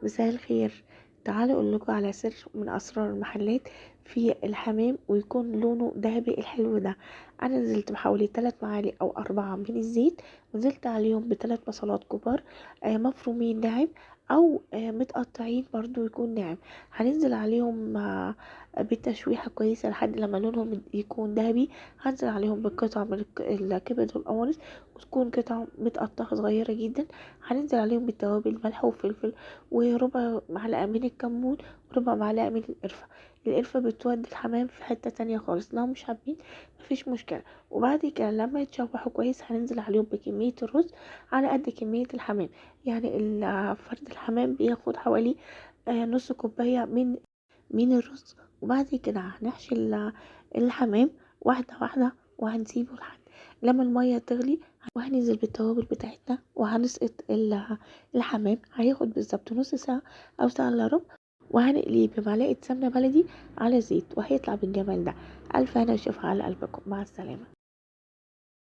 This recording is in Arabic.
مساء الخير. تعالوا اقول لكم على سر من اسرار المحلات في الحمام ويكون لونه ذهبي الحلو ده. انا نزلت بحوالي 3 معالق او 4 من الزيت، ونزلت عليهم ب3 بصلات كبار مفرومين ناعم او متقطعين برضو يكون ناعم. هننزل عليهم بالتشويحة كويسة لحد لما لونهم يكون ذهبي. هنزل عليهم بقطع من الكبد والقوانص، وتكون قطع متقطعة صغيرة جدا. هننزل عليهم بالتوابل ملح وفلفل وربع معلقة من الكمون وربع معلقة من القرفة بتودي الحمام في حتة تانية خالص. لو مش حابين مفيش مشكلة. وبعد كده لما يتشوحوا كويس هننزل عليهم بكمية الرز على قد كمية الحمام. يعني فرد الحمام بياخد حوالي نص كوباية من الرز. وبعد كده هنحشي الحمام واحدة واحدة، وهنسيبه لحد لما المية تغلي، وهننزل بالتوابل بتاعتنا وهنسقط الحمام. هياخد بالظبط نص ساعة أو ساعة إلا ربع، وهنقليه بمعلقة سمنة بلدي على زيت، وهيطلع بالجمال ده. ألف هنا وشوفها على قلبكم. مع السلامة.